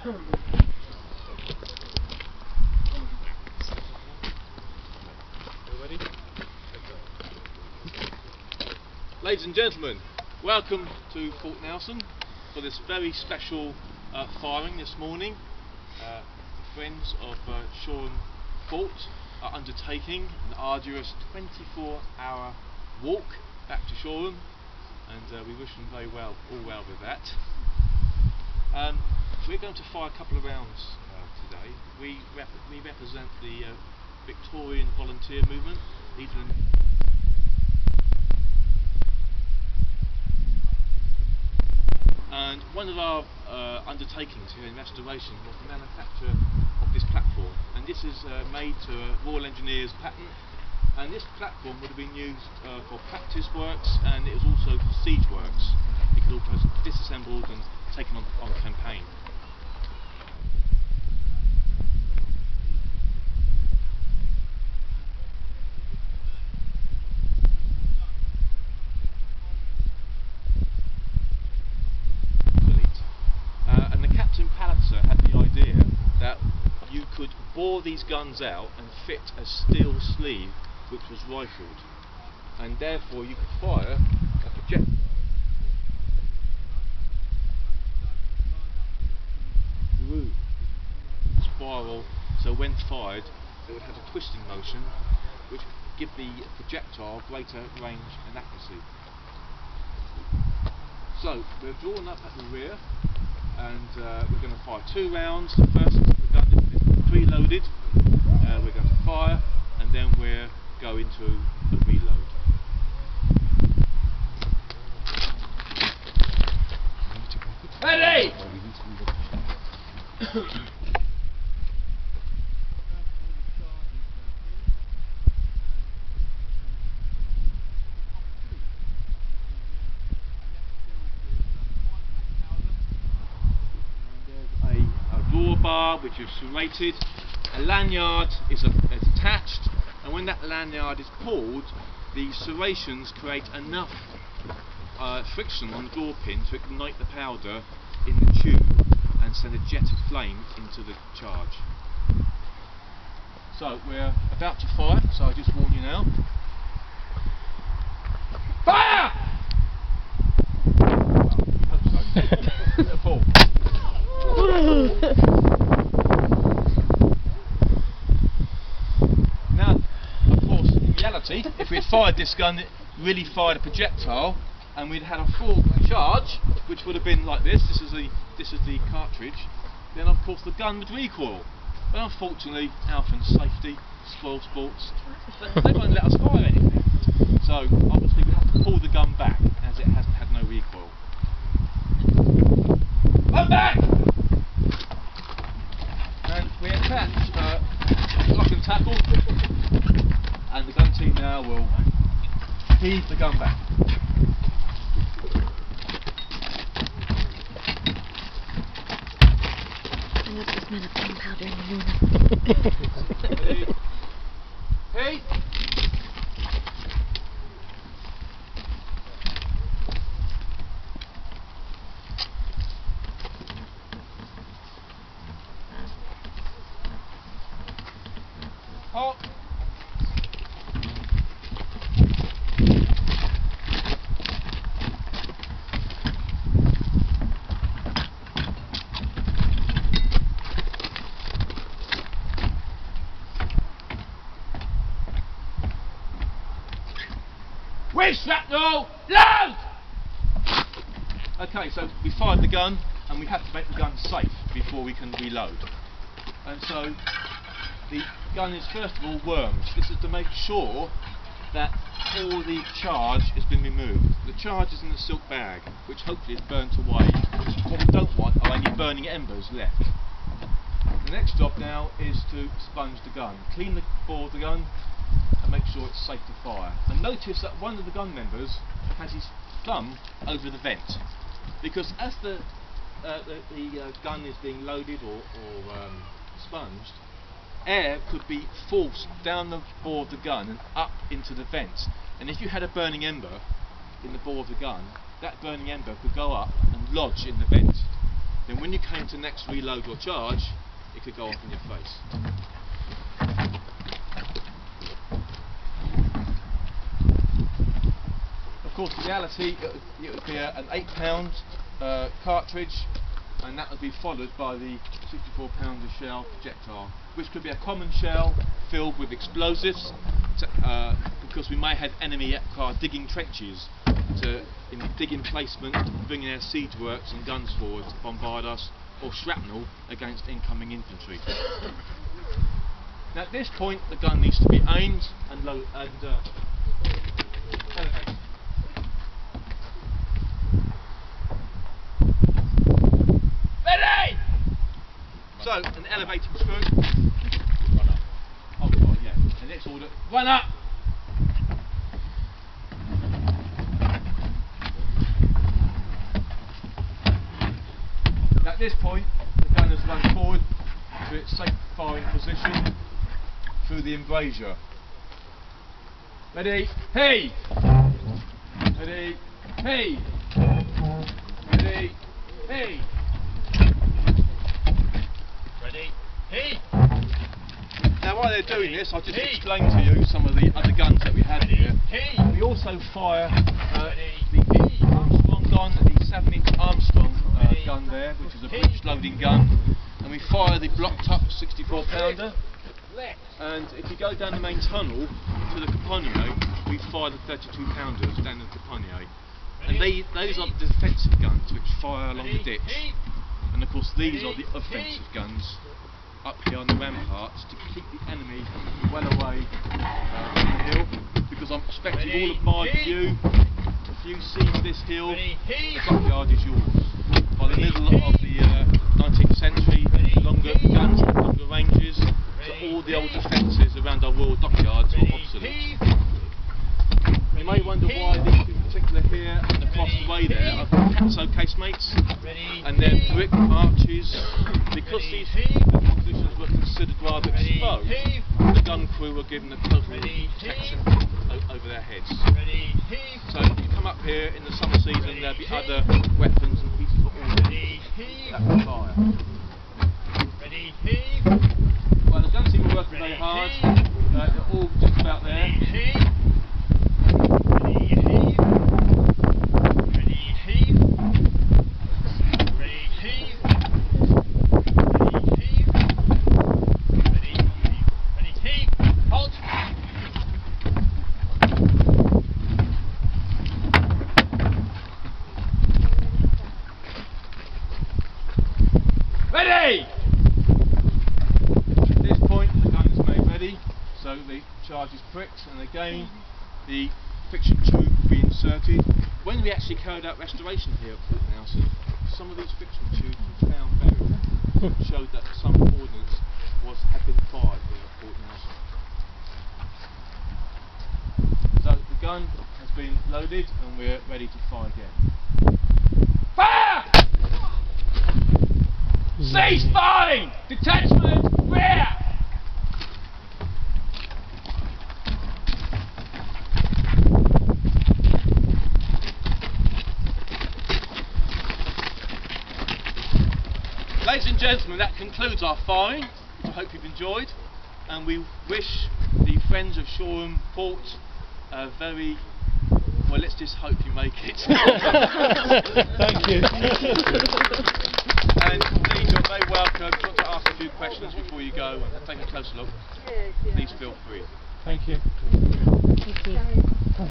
Ladies and gentlemen, welcome to Fort Nelson for this very special firing this morning. Friends of Shoreham Fort are undertaking an arduous 24-hour walk back to Shoreham, and we wish them very well, all well with that. We're going to fire a couple of rounds today. We represent the Victorian volunteer movement. These are And one of our undertakings here in restoration was the manufacture of this platform, and this is made to a Royal Engineers patent, and this platform would have been used for practice works, and it was also for siege works. It could also be disassembled and taken on campaign. Had the idea that you could bore these guns out and fit a steel sleeve which was rifled, and therefore you could fire a projectile through the spiral, so when fired it would have a twisting motion which would give the projectile greater range and accuracy. So we're drawn up at the rear, and we're going to fire 2 rounds. First, the gun is preloaded. We're going to fire, and then we're going to a reload. Ready! Bar which is serrated, a lanyard is attached, and when that lanyard is pulled, the serrations create enough friction on the door pin to ignite the powder in the tube and send a jet of flame into the charge. So we're about to fire, so I just warn you now. Fire! I hope so. Now, of course, in reality, if we had fired this gun, it really fired a projectile, and we'd had a full charge, which would have been like this. This is the cartridge. Then, of course, the gun would recoil. But unfortunately, Alphen's safety, spoil sports, they won't let us fire anything. So obviously, we have to pull the gun back, as it hasn't had no recoil. I'm back! And we attach lock and tackle, and the gun team now will heave the gun back. And that's the smell of gunpowder in the morning. Hey! Halt! With shrapnel, load! Okay, so we fired the gun, and we have to make the gun safe before we can reload. And so the gun is first of all wormed. This is to make sure that all the charge has been removed. The charge is in a silk bag, which hopefully is burnt away. What we don't want are any burning embers left. The next job now is to sponge the gun. Clean the bore of the gun and make sure it's safe to fire. And notice that one of the gun members has his thumb over the vent, because as the gun is being loaded or sponged, air could be forced down the bore of the gun and up into the vent. And if you had a burning ember in the bore of the gun, that burning ember could go up and lodge in the vent. then when you came to next reload or charge, it could go off in your face. Of course, in reality, it would be an £8 cartridge, and that would be followed by the 64-pounder shell projectile, which could be a common shell filled with explosives, because we may have enemy aircraft digging trenches in dig emplacement, bringing their siege works and guns forward to bombard us, or shrapnel against incoming infantry. Now at this point, the gun needs to be aimed and elevated. Ready! So, an elevating screw. Run up. Oh, God, yeah. And next order, run up! At this point, the gun has run forward to its safe firing position through the embrasure. Ready? Hey! Ready? Hey! Ready? Hey! Ready? Hey! Now while they're doing this, I'll just explain to you some of the other guns that we have here. Hey! We also fire the Armstrong gun, the 7-inch Armstrong gun there, which is a breech loading gun, and we fire the blocked up 64-pounder. And if you go down the main tunnel to the Caponier, we fire the 32-pounders down the Caponier. And those are the defensive guns which fire along the ditch. And of course these are the offensive guns up here on the ramparts to keep the enemy well away from the hill, because I'm expecting all of my view. If you see this hill, the dockyard is yours. By the middle of the 19th century, longer guns, longer ranges, so all the old defences around our royal dockyards are obsolete. You may wonder why these in particular here and across the way there are Picasso casemates, and they're brick arches. Because these positions were considered rather exposed, the gun crew were given a total protection over their heads. So if you come up here in the summer season, there'll be other weapons and pieces of ordnance that will fire. Well, the guns seem to be working very hard. They're all just about there. Ready! At this point, the gun is made ready, so the charge is pricked, and again the friction tube will be inserted. When we actually carried out restoration here at Port Nelson, some of these friction tubes were found buried, showed that some ordnance had been fired here at Port Nelson. So the gun has been loaded, and we're ready to fire again. Fire! Cease firing! Detachment, rear! Ladies and gentlemen, that concludes our firing, which I hope you've enjoyed, and we wish the friends of Shoreham Port a very, well, let's just hope you make it. Thank you. And please, you're very welcome. If you want to ask a few questions before you go and take a closer look, please feel free. Thank you. Thank you.